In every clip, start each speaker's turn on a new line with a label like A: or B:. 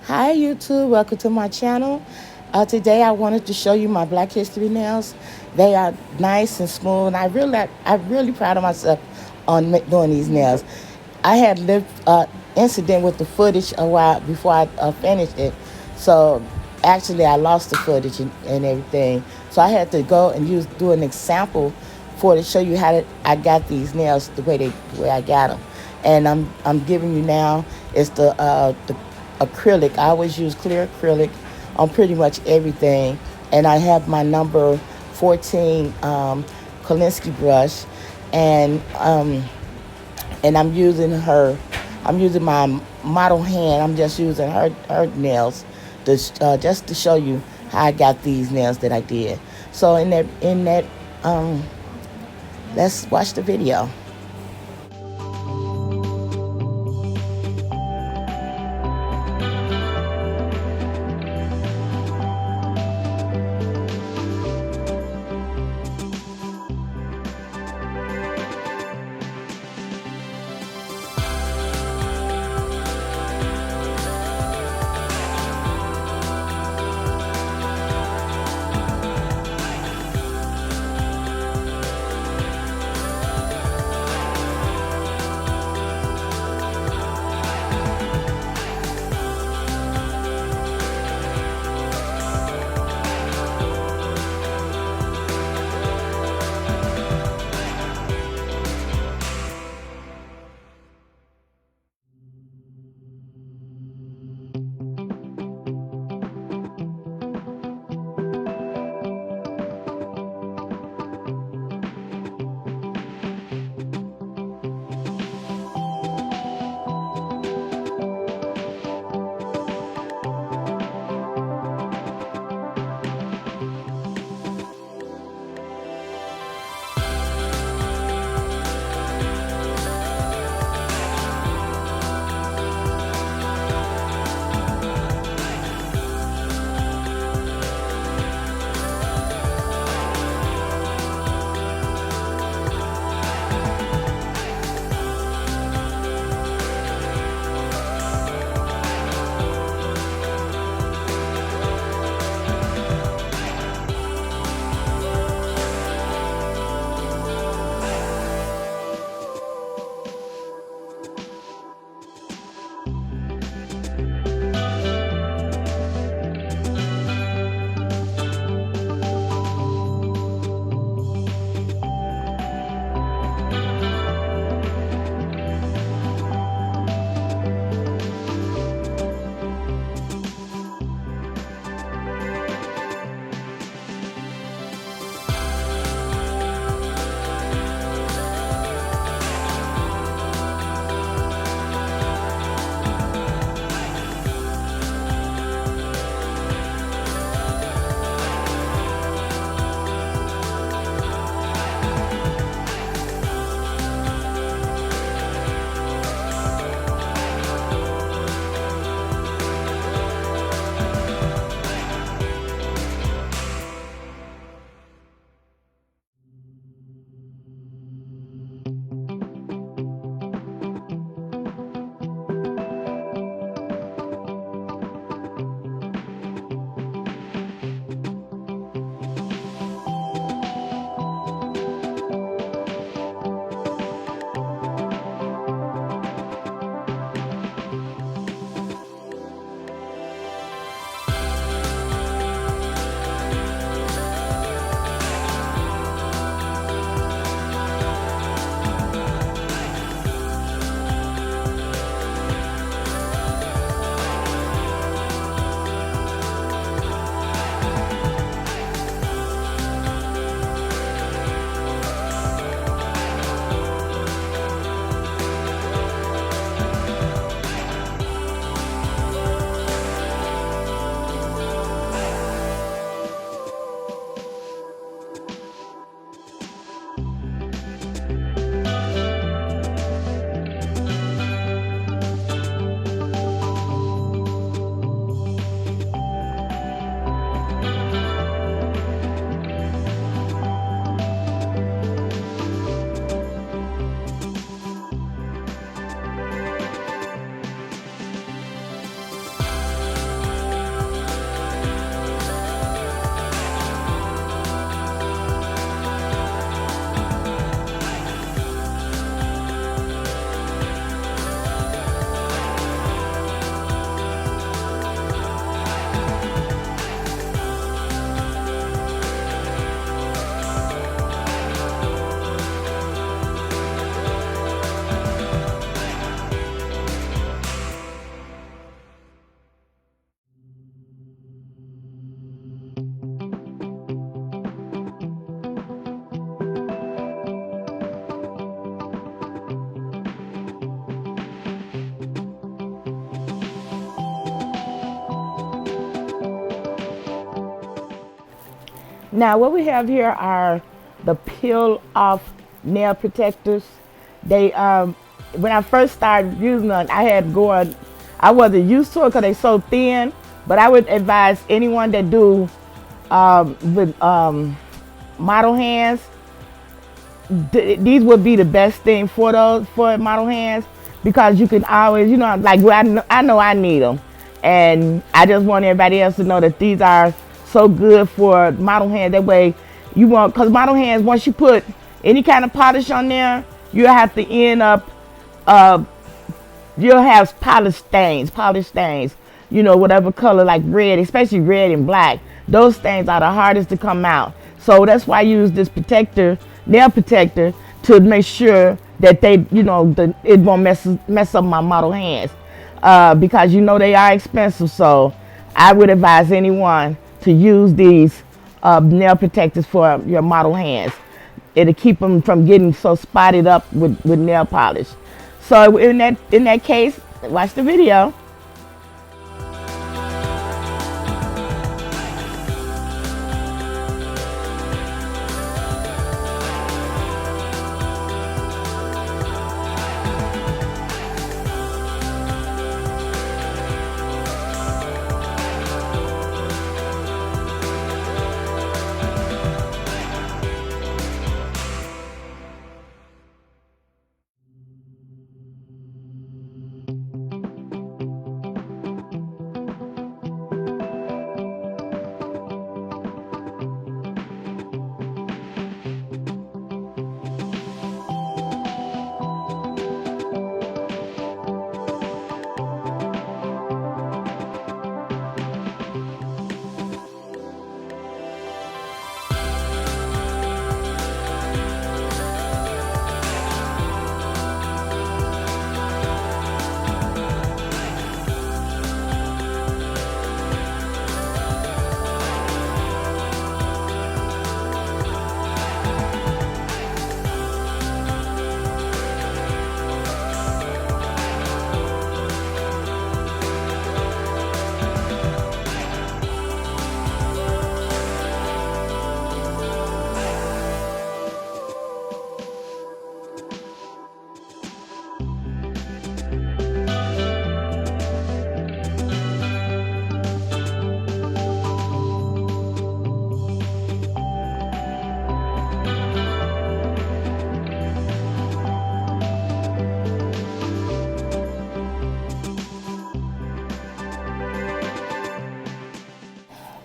A: Hi YouTube, welcome to my channel. Today I wanted to show you my Black History nails. They are nice and smooth. And I'm really proud of myself on doing these nails. I had lived incident with the footage a while before I finished it, so actually I lost the footage and everything. So I had to go and do an example to show you I got these nails the way I got them. And I'm giving you now is the acrylic. I always use clear acrylic on pretty much everything. And I have my number 14 Kolinsky brush, and I'm using her. I'm using my model hand. I'm just using her nails just to show you how I got these nails that I did. So in that um, let's watch the video. Now what we have here are the peel off nail protectors. They when I first started using them, I wasn't used to it because they're so thin. But I would advise anyone that do with model hands, these would be the best thing for those for model hands, because you can always, like, well, I know I need them, and I just want everybody else to know that these are so good for model hands. That way, because model hands, once you put any kind of polish on there, you have to end up uh, you'll have polish stains, whatever color, like red, especially red and black. Those stains are the hardest to come out. So that's why I use this nail protector, to make sure that it won't mess up my model hands. Because they are expensive. So I would advise anyone to use these nail protectors for your model hands. It'll keep them from getting so spotted up with nail polish. So in that case, watch the video.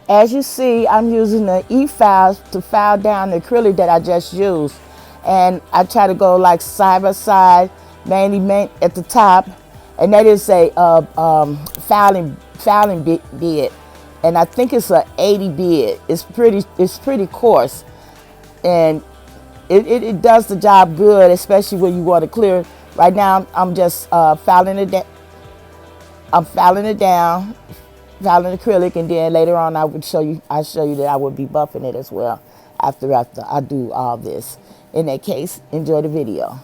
A: As you see, I'm using the e-files to file down the acrylic that I just used. And I try to go like side by side, mainly at the top. And that is a filing bit. And I think it's a 80 bit. It's pretty coarse. And it does the job good, especially when you want to clear. Right now, I'm just filing it down. I'm filing it down, filing acrylic, and then later on I'll show you that I would be buffing it as well after I do all this. In that case, enjoy the video.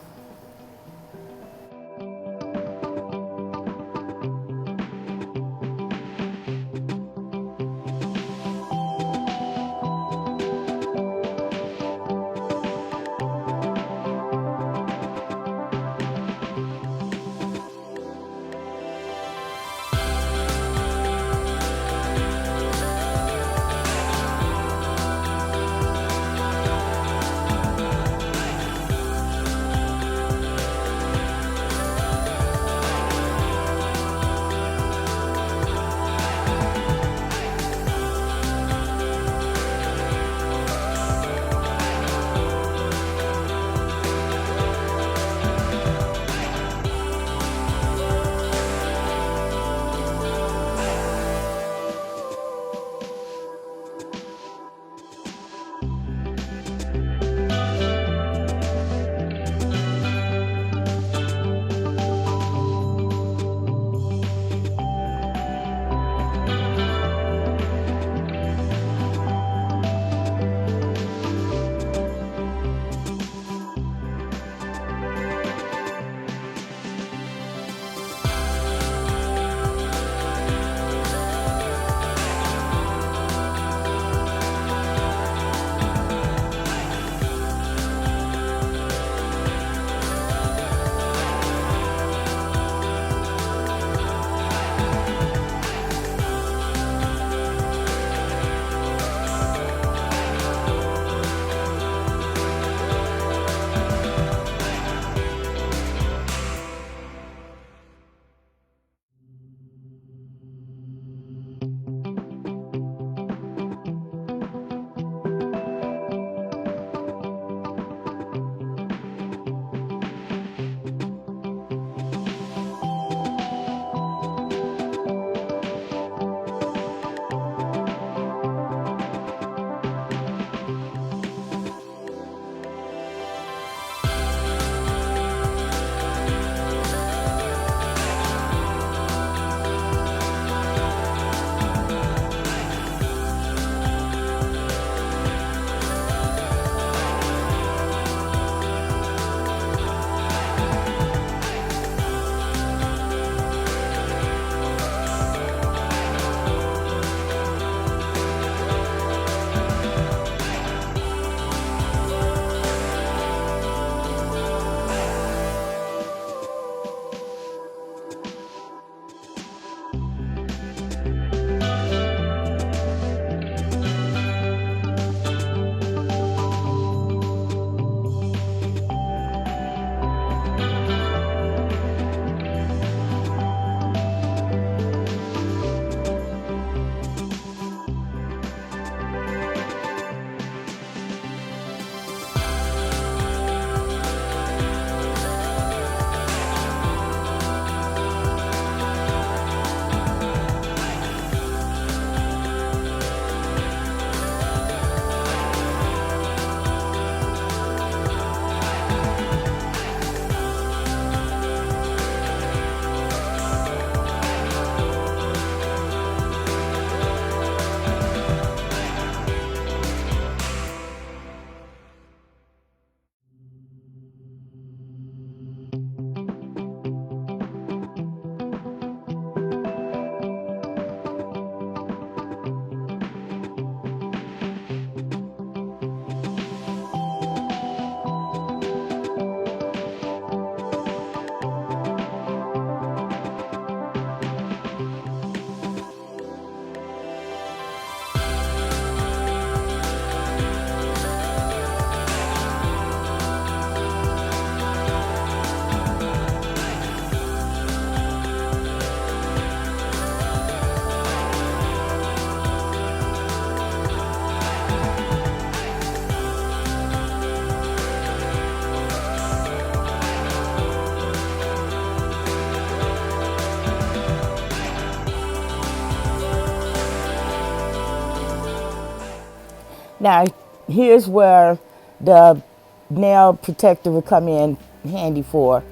A: Now, here's where the nail protector will come in handy for.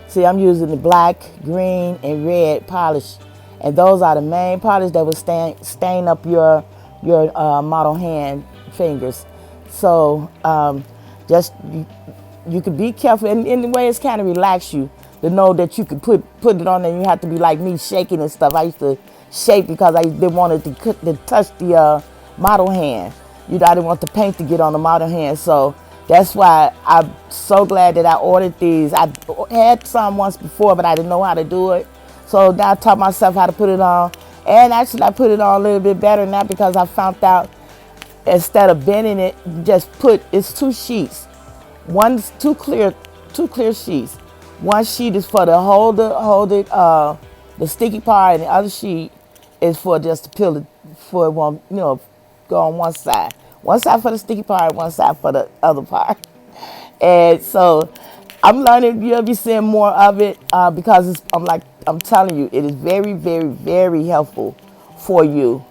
A: See, I'm using the black, green, and red polish, and those are the main polish that will stain up your model hand fingers. So just you could be careful, and in the way it's kind of relax you to know that you could put it on, and you have to be like me shaking and stuff. I used to shake because I didn't want it to touch the model hand. You know, I didn't want the paint to get on the model hand, so that's why I'm so glad that I ordered these. I had some once before, but I didn't know how to do it. So now I taught myself how to put it on, and actually I put it on a little bit better now because I found out instead of bending it, just put it's two sheets. One's two clear sheets. One sheet is for the the sticky part, and the other sheet is for just to peel it for one, go on one side. One side for the sticky part, one side for the other part. And so I'm learning. You'll be seeing more of it because I'm telling you, it is very, very, very helpful for you,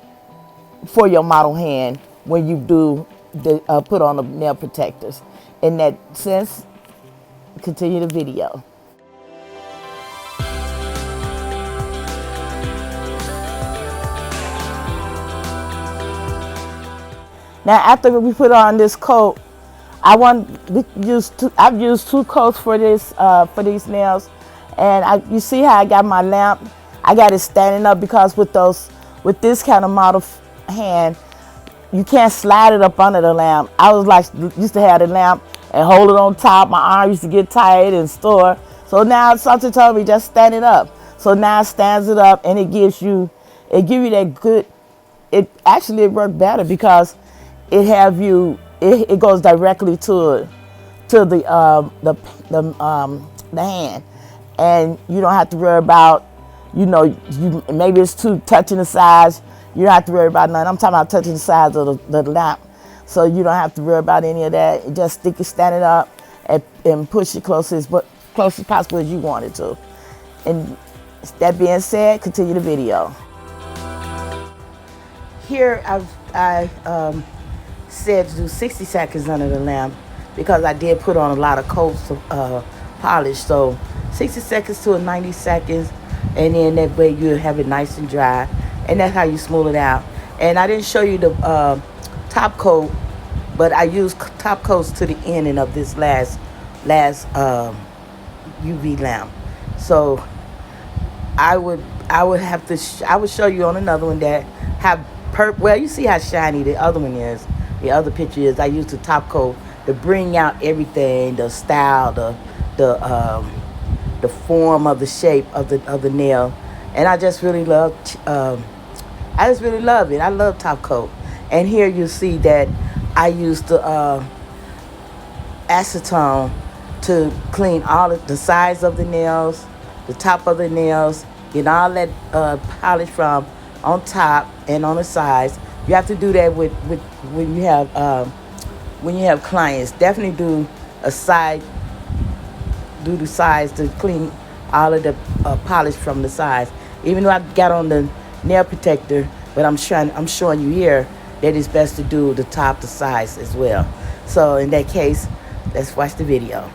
A: for your model hand when you do put on the nail protectors. In that sense, continue the video. Now, after we put on this coat, I've used two coats for these nails, and you see how I got my lamp. I got it standing up because with this kind of model hand, you can't slide it up under the lamp. I was like used to have the lamp and hold it on top. My arm used to get tired and sore. So now something told me just stand it up. So now it stands it up, and it gives you that good. It worked better because it goes directly to the hand, and you don't have to worry about maybe it's too touching the sides. You don't have to worry about nothing. I'm talking about touching the sides of the lamp, so you don't have to worry about any of that. You just stand it up, and push it close as possible as you want it to. And that being said, continue the video. Here I said to do 60 seconds under the lamp because I did put on a lot of coats of polish. So 60 seconds to 90 seconds, and then that way you have it nice and dry, and that's how you smooth it out. And I didn't show you the top coat, but I used top coats to the ending of this last UV lamp. So I would show you on another one that have well, you see how shiny the other one is. The other picture is I used the top coat to bring out everything, the style, the form of the shape of the nail, and I just really love it. I love top coat. And here you see that I used the acetone to clean all of the sides of the nails, the top of the nails, get all that polish from on top and on the sides. You have to do that with when you have clients. Definitely do the sides to clean all of the polish from the sides. Even though I got on the nail protector, but I'm showing you here that it's best to do the top, the sides as well. So in that case, let's watch the video.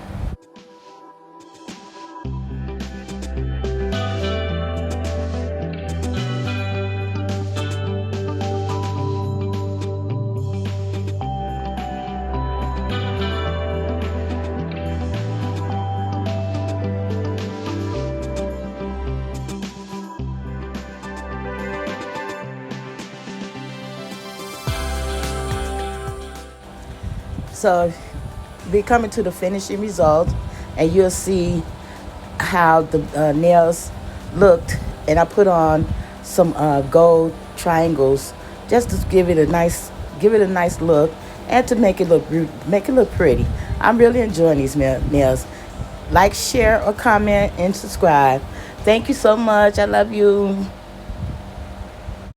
A: So be coming to the finishing result, and you'll see how the nails looked. And I put on some gold triangles just to give it a nice look, and to make it look pretty. I'm really enjoying these nails. Like, share, or comment, and subscribe. Thank you so much. I love you.